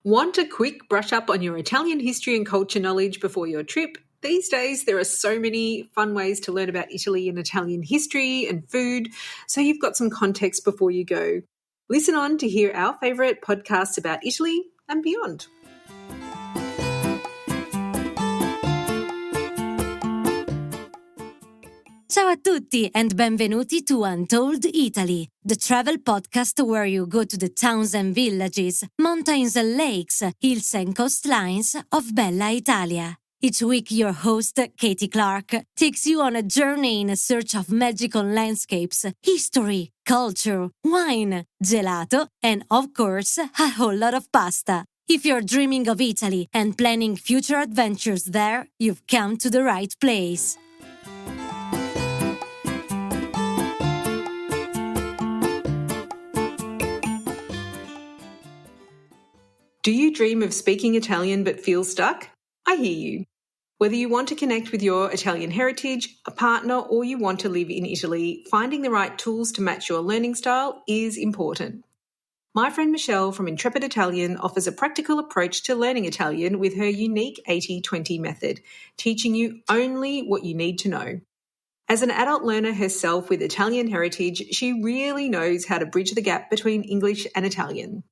Want a quick brush up on your Italian history and culture knowledge before your trip? These days, there are so many fun ways to learn about Italy and Italian history and food, so you've got some context before you go. Listen on to hear our favourite podcasts about Italy and beyond. Ciao a tutti and benvenuti to Untold Italy, the travel podcast where you go to the towns and villages, mountains and lakes, hills and coastlines of Bella Italia. Each week your host, Katy Clarke, takes you on a journey in search of magical landscapes, history, culture, wine, gelato, and of course, a whole lot of pasta. If you're dreaming of Italy and planning future adventures there, you've come to the right place. Do you dream of speaking Italian but feel stuck? I hear you. Whether you want to connect with your Italian heritage, a partner, or you want to live in Italy, finding the right tools to match your learning style is important. My friend Michelle from Intrepid Italian offers a practical approach to learning Italian with her unique 80-20 method, teaching you only what you need to know. As an adult learner herself with Italian heritage, she really knows how to bridge the gap between English and Italian.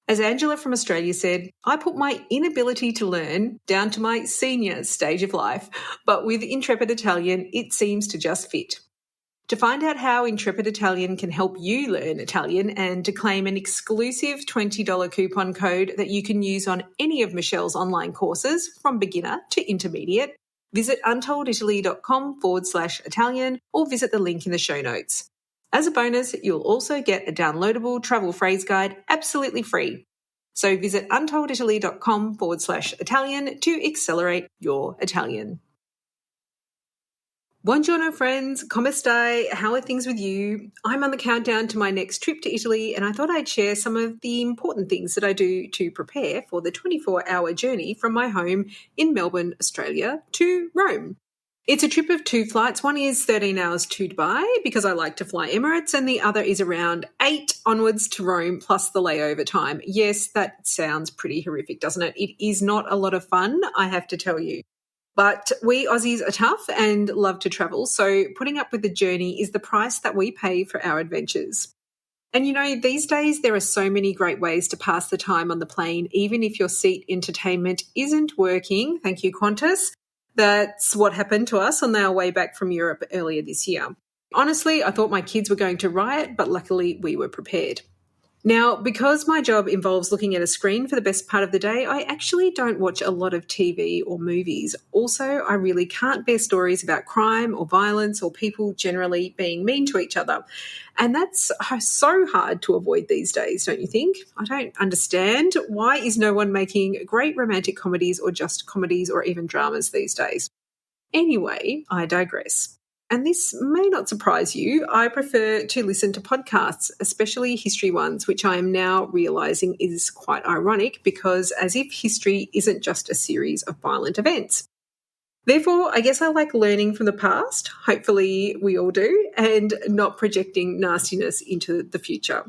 As Angela from Australia said, I put my inability to learn down to my senior stage of life, but with Intrepid Italian, it seems to just fit. To find out how Intrepid Italian can help you learn Italian and to claim an exclusive $20 coupon code that you can use on any of Michelle's online courses from beginner to intermediate, visit untolditaly.com/Italian or visit the link in the show notes. As a bonus, you'll also get a downloadable travel phrase guide absolutely free. So visit untolditaly.com/Italian to accelerate your Italian. Buongiorno friends, come stai? How are things with you? I'm on the countdown to my next trip to Italy and I thought I'd share some of the important things that I do to prepare for the 24-hour journey from my home in Melbourne, Australia to Rome. It's a trip of 2 flights. One is 13 hours to Dubai because I like to fly Emirates, and the other is around 8 onwards to Rome plus the layover time. Yes, that sounds pretty horrific, doesn't it? It is not a lot of fun, I have to tell you. But we Aussies are tough and love to travel, so putting up with the journey is the price that we pay for our adventures. And you know, these days there are so many great ways to pass the time on the plane, even if your seat entertainment isn't working. Thank you, Qantas. That's what happened to us on our way back from Europe earlier this year. Honestly, I thought my kids were going to riot, but luckily we were prepared. Now, because my job involves looking at a screen for the best part of the day, I actually don't watch a lot of TV or movies. Also, I really can't bear stories about crime or violence or people generally being mean to each other. And that's so hard to avoid these days, don't you think? I don't understand. Why is no one making great romantic comedies or just comedies or even dramas these days? Anyway, I digress. And this may not surprise you, I prefer to listen to podcasts, especially history ones, which I am now realising is quite ironic because as if history isn't just a series of violent events. Therefore, I guess I like learning from the past, hopefully we all do, and not projecting nastiness into the future.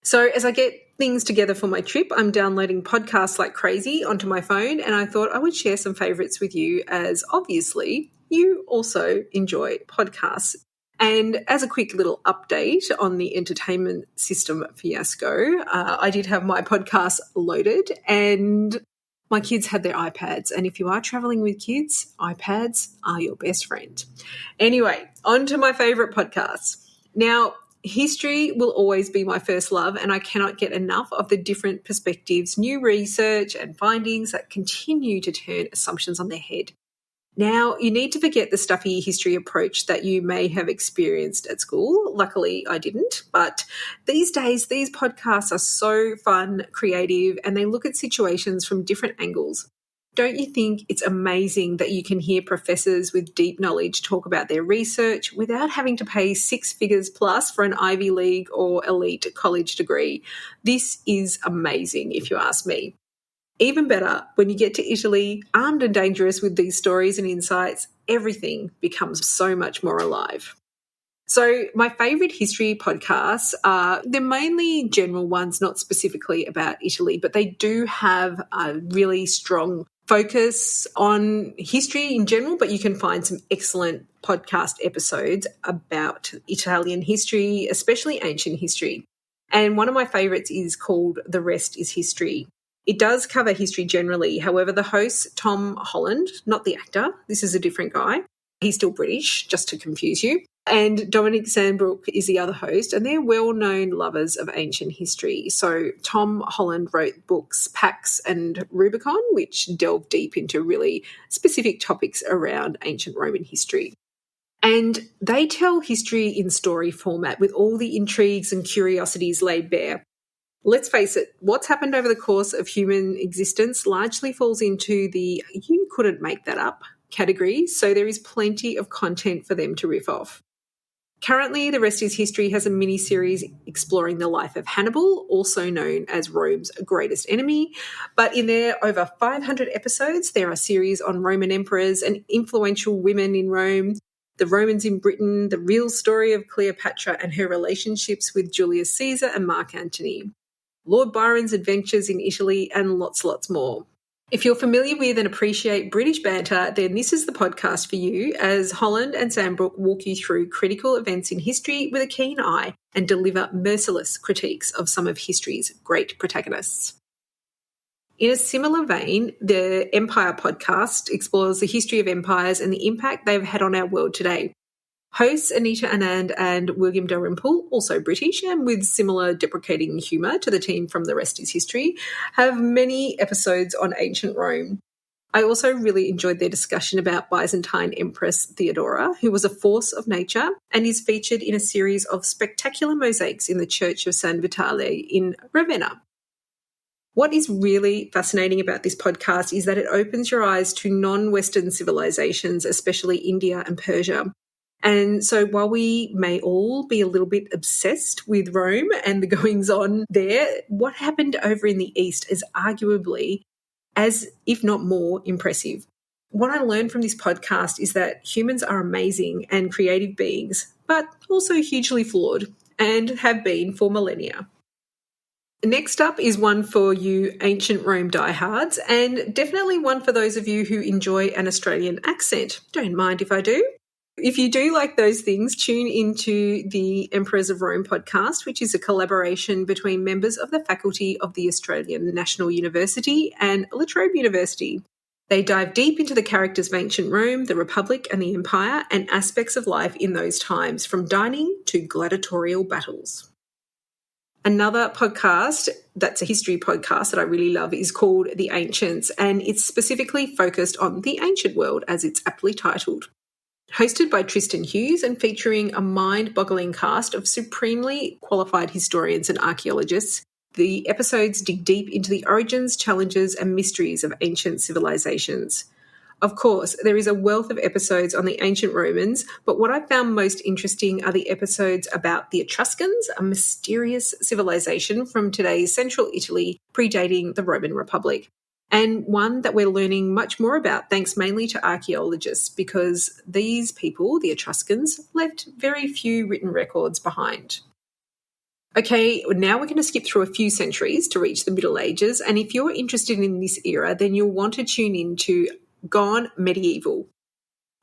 So as I get things together for my trip, I'm downloading podcasts like crazy onto my phone, and I thought I would share some favourites with you as obviously you also enjoy podcasts. And as a quick little update on the entertainment system fiasco, I did have my podcast loaded and my kids had their iPads. And if you are travelling with kids, iPads are your best friend. Anyway, on to my favourite podcasts. Now, history will always be my first love, and I cannot get enough of the different perspectives, new research and findings that continue to turn assumptions on their head. Now, you need to forget the stuffy history approach that you may have experienced at school. Luckily, I didn't. But these days, these podcasts are so fun, creative, and they look at situations from different angles. Don't you think it's amazing that you can hear professors with deep knowledge talk about their research without having to pay 6 figures plus for an Ivy League or elite college degree? This is amazing, if you ask me. Even better, when you get to Italy, armed and dangerous with these stories and insights, everything becomes so much more alive. So my favourite history podcasts they're mainly general ones, not specifically about Italy, but they do have a really strong focus on history in general, but you can find some excellent podcast episodes about Italian history, especially ancient history. And one of my favourites is called The Rest is History. It does cover history generally. However, the host, Tom Holland, not the actor, this is a different guy. He's still British, just to confuse you. And Dominic Sandbrook is the other host, and they're well-known lovers of ancient history. So Tom Holland wrote books Pax and Rubicon, which delve deep into really specific topics around ancient Roman history. And they tell history in story format with all the intrigues and curiosities laid bare. Let's face it, what's happened over the course of human existence largely falls into the you couldn't make that up category, so there is plenty of content for them to riff off. Currently, The Rest is History has a mini-series exploring the life of Hannibal, also known as Rome's greatest enemy. But in their over 500 episodes, there are series on Roman emperors and influential women in Rome, the Romans in Britain, the real story of Cleopatra and her relationships with Julius Caesar and Mark Antony, Lord Byron's adventures in Italy, and lots more. If you're familiar with and appreciate British banter, then this is the podcast for you, as Holland and Sandbrook walk you through critical events in history with a keen eye and deliver merciless critiques of some of history's great protagonists. In a similar vein, the Empire podcast explores the history of empires and the impact they've had on our world today. Hosts Anita Anand and William Dalrymple, also British and with similar deprecating humour to the team from The Rest is History, have many episodes on ancient Rome. I also really enjoyed their discussion about Byzantine Empress Theodora, who was a force of nature and is featured in a series of spectacular mosaics in the Church of San Vitale in Ravenna. What is really fascinating about this podcast is that it opens your eyes to non-Western civilizations, especially India and Persia. And so while we may all be a little bit obsessed with Rome and the goings-on there, what happened over in the East is arguably as, if not more, impressive. What I learned from this podcast is that humans are amazing and creative beings, but also hugely flawed and have been for millennia. Next up is one for you ancient Rome diehards, and definitely one for those of you who enjoy an Australian accent. Don't mind if I do. If you do like those things, tune into the Emperors of Rome podcast, which is a collaboration between members of the faculty of the Australian National University and La Trobe University. They dive deep into the characters of ancient Rome, the Republic and the Empire, and aspects of life in those times, from dining to gladiatorial battles. Another podcast that's a history podcast that I really love is called The Ancients, and it's specifically focused on the ancient world, as it's aptly titled. Hosted by Tristan Hughes and featuring a mind-boggling cast of supremely qualified historians and archaeologists, the episodes dig deep into the origins, challenges and mysteries of ancient civilizations. Of course, there is a wealth of episodes on the ancient Romans, but what I found most interesting are the episodes about the Etruscans, a mysterious civilization from today's central Italy predating the Roman Republic. And one that we're learning much more about thanks mainly to archaeologists, because these people, the Etruscans, left very few written records behind. Okay, now we're going to skip through a few centuries to reach the Middle Ages, and if you're interested in this era, then you'll want to tune in to Gone Medieval.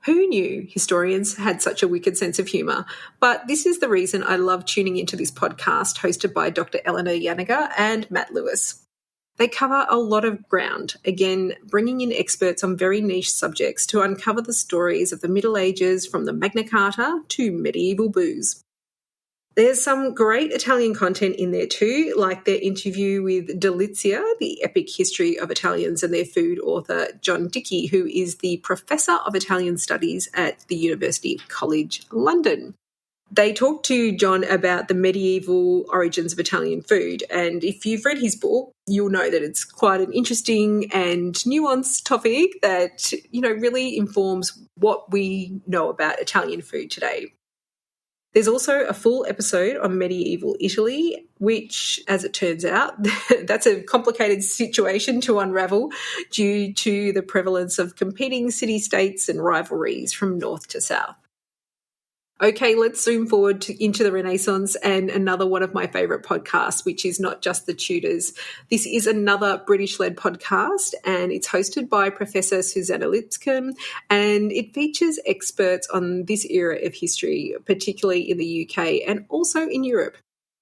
Who knew historians had such a wicked sense of humour? But this is the reason I love tuning into this podcast hosted by Dr. Eleanor Yaniger and Matt Lewis. They cover a lot of ground, again, bringing in experts on very niche subjects to uncover the stories of the Middle Ages from the Magna Carta to medieval booze. There's some great Italian content in there too, like their interview with Delizia, the epic history of Italians, and their food author, John Dickey, who is the Professor of Italian Studies at the University College London. They talked to John about the medieval origins of Italian food, and if you've read his book, you'll know that it's quite an interesting and nuanced topic that, really informs what we know about Italian food today. There's also a full episode on medieval Italy, which, as it turns out, that's a complicated situation to unravel due to the prevalence of competing city-states and rivalries from north to south. Okay, let's zoom forward into the Renaissance and another one of my favourite podcasts, which is Not Just the Tudors. This is another British-led podcast, and it's hosted by Professor Susanna Lipscomb, and it features experts on this era of history, particularly in the UK and also in Europe.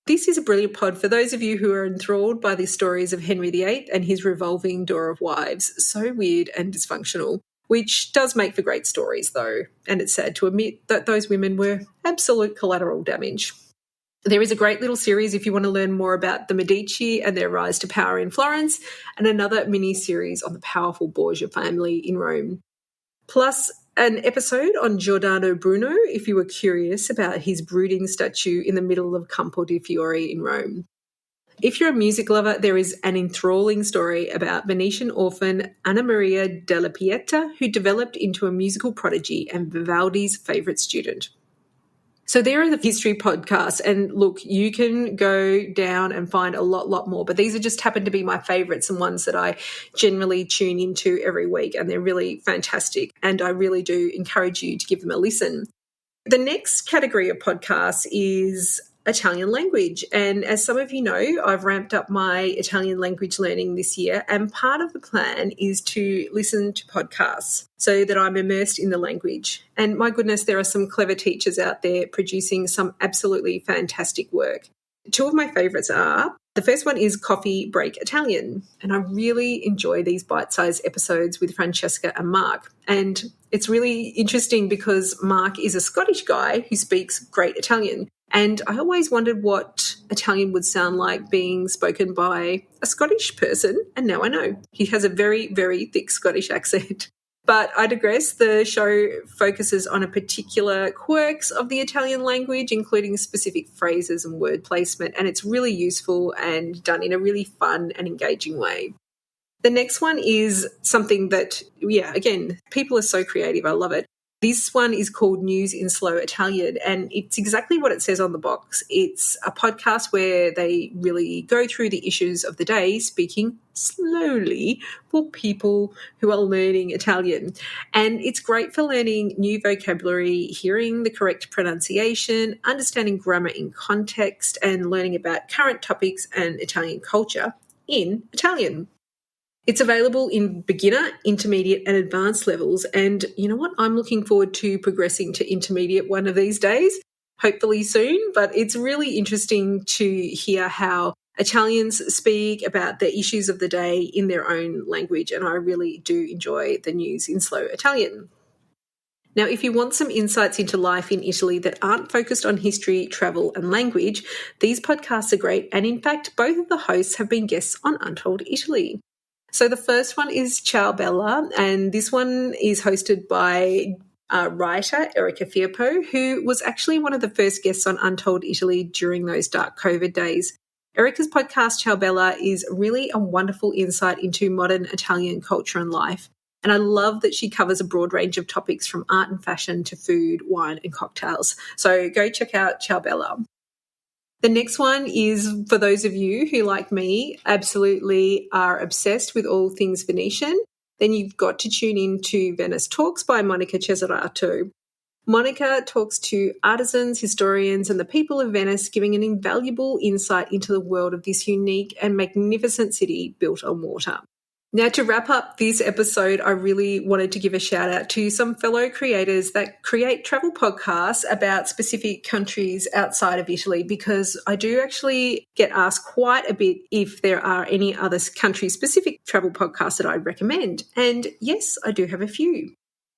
This is a brilliant pod for those of you who are enthralled by the stories of Henry VIII and his revolving door of wives, so weird and dysfunctional, which does make for great stories though, and it's sad to admit that those women were absolute collateral damage. There is a great little series if you want to learn more about the Medici and their rise to power in Florence, and another mini-series on the powerful Borgia family in Rome. Plus an episode on Giordano Bruno if you were curious about his brooding statue in the middle of Campo di Fiori in Rome. If you're a music lover, there is an enthralling story about Venetian orphan Anna Maria della Pieta, who developed into a musical prodigy and Vivaldi's favourite student. So there are the history podcasts, and look, you can go down and find a lot more, but these are just happen to be my favourites and ones that I generally tune into every week, and they're really fantastic, and I really do encourage you to give them a listen. The next category of podcasts is Italian language. And as some of you know, I've ramped up my Italian language learning this year, and part of the plan is to listen to podcasts so that I'm immersed in the language. And my goodness, there are some clever teachers out there producing some absolutely fantastic work. Two of my favourites are, the first one is Coffee Break Italian, and I really enjoy these bite-sized episodes with Francesca and Mark. And it's really interesting because Mark is a Scottish guy who speaks great Italian, and I always wondered what Italian would sound like being spoken by a Scottish person, and now I know. He has a very, very thick Scottish accent. But I digress. The show focuses on a particular quirks of the Italian language, including specific phrases and word placement, and it's really useful and done in a really fun and engaging way. The next one is something that, again, people are so creative. I love it. This one is called News in Slow Italian, and it's exactly what it says on the box. It's a podcast where they really go through the issues of the day, speaking slowly for people who are learning Italian. And it's great for learning new vocabulary, hearing the correct pronunciation, understanding grammar in context, and learning about current topics and Italian culture in Italian. It's available in beginner, intermediate and advanced levels, and you know what? I'm looking forward to progressing to intermediate one of these days, hopefully soon, but it's really interesting to hear how Italians speak about the issues of the day in their own language, and I really do enjoy the News in Slow Italian. Now, if you want some insights into life in Italy that aren't focused on history, travel and language, these podcasts are great, and in fact, both of the hosts have been guests on Untold Italy. So the first one is Ciao Bella, and this one is hosted by writer Erica Firpo, who was actually one of the first guests on Untold Italy during those dark COVID days. Erica's podcast, Ciao Bella, is really a wonderful insight into modern Italian culture and life. And I love that she covers a broad range of topics from art and fashion to food, wine and cocktails. So go check out Ciao Bella. The next one is for those of you who, like me, absolutely are obsessed with all things Venetian. Then you've got to tune in to Venice Talks by Monica Cesarato. Monica talks to artisans, historians and the people of Venice, giving an invaluable insight into the world of this unique and magnificent city built on water. Now, to wrap up this episode, I really wanted to give a shout out to some fellow creators that create travel podcasts about specific countries outside of Italy, because I do actually get asked quite a bit if there are any other country-specific travel podcasts that I'd recommend. And yes, I do have a few.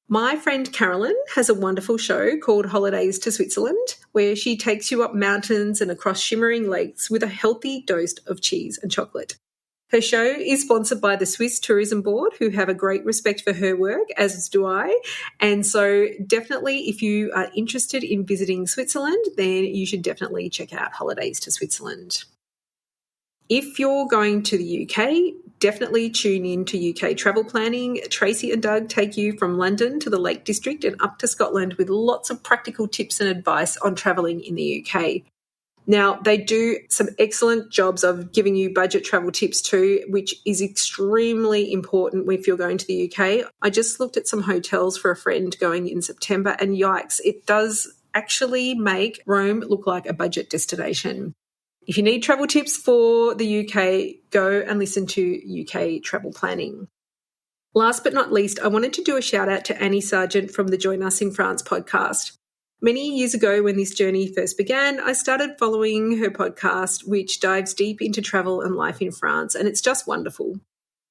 My friend Carolyn has a wonderful show called Holidays to Switzerland, where she takes you up mountains and across shimmering lakes with a healthy dose of cheese and chocolate. Her show is sponsored by the Swiss Tourism Board, who have a great respect for her work, as do I. And so definitely, if you are interested in visiting Switzerland, then you should definitely check out Holidays to Switzerland. If you're going to the UK, definitely tune in to UK Travel Planning. Tracy and Doug take you from London to the Lake District and up to Scotland with lots of practical tips and advice on travelling in the UK. Now, they do some excellent jobs of giving you budget travel tips too, which is extremely important if you're going to the UK. I just looked at some hotels for a friend going in September, and yikes, it does actually make Rome look like a budget destination. If you need travel tips for the UK, go and listen to UK Travel Planning. Last but not least, I wanted to do a shout out to Annie Sargent from the Join Us in France podcast. Many years ago, when this journey first began, I started following her podcast, which dives deep into travel and life in France, and it's just wonderful.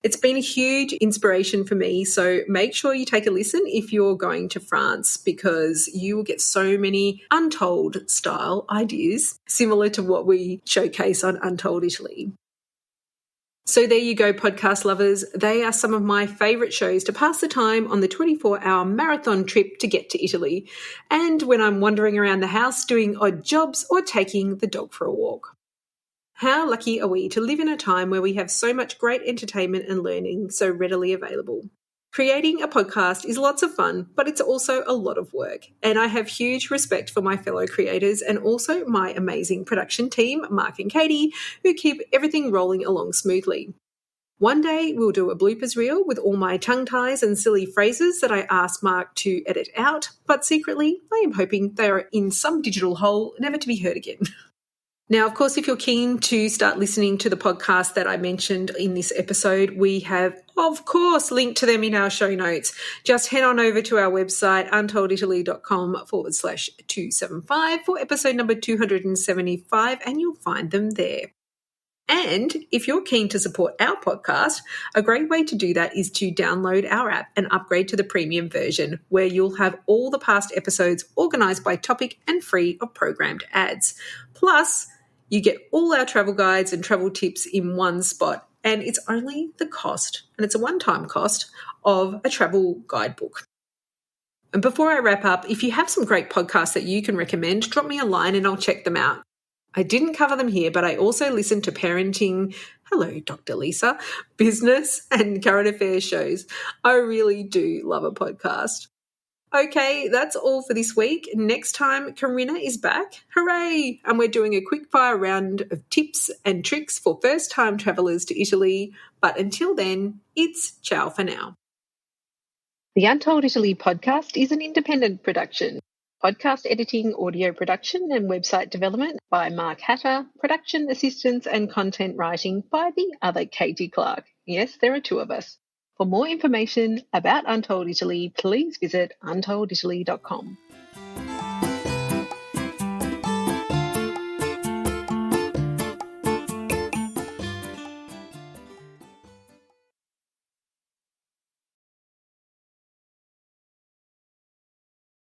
It's been a huge inspiration for me, so make sure you take a listen if you're going to France, because you will get so many Untold style ideas similar to what we showcase on Untold Italy. So there you go, podcast lovers. They are some of my favourite shows to pass the time on the 24-hour marathon trip to get to Italy, and when I'm wandering around the house doing odd jobs or taking the dog for a walk. How lucky are we to live in a time where we have so much great entertainment and learning so readily available? Creating a podcast is lots of fun, but it's also a lot of work, and I have huge respect for my fellow creators and also my amazing production team, Mark and Katy, who keep everything rolling along smoothly. One day we'll do a bloopers reel with all my tongue ties and silly phrases that I asked Mark to edit out, but secretly I am hoping they are in some digital hole, never to be heard again. Now, of course, if you're keen to start listening to the podcast that I mentioned in this episode, we have, of course, linked to them in our show notes. Just head on over to our website, untolditaly.com/275 for episode number 275, and you'll find them there. And if you're keen to support our podcast, a great way to do that is to download our app and upgrade to the premium version, where you'll have all the past episodes organised by topic and free of programmed ads. Plus, you get all our travel guides and travel tips in one spot, and it's only the cost, and it's a one-time cost, of a travel guidebook. And before I wrap up, if you have some great podcasts that you can recommend, drop me a line and I'll check them out. I didn't cover them here, but I also listen to parenting, hello, Dr. Lisa, business and current affairs shows. I really do love a podcast. Okay, that's all for this week. Next time, Corinna is back. Hooray! And we're doing a quick fire round of tips and tricks for first-time travellers to Italy. But until then, it's ciao for now. The Untold Italy podcast is an independent production. Podcast editing, audio production and website development by Mark Hatter, production assistance and content writing by the other Katy Clarke. Yes, there are two of us. For more information about Untold Italy, please visit untolditaly.com.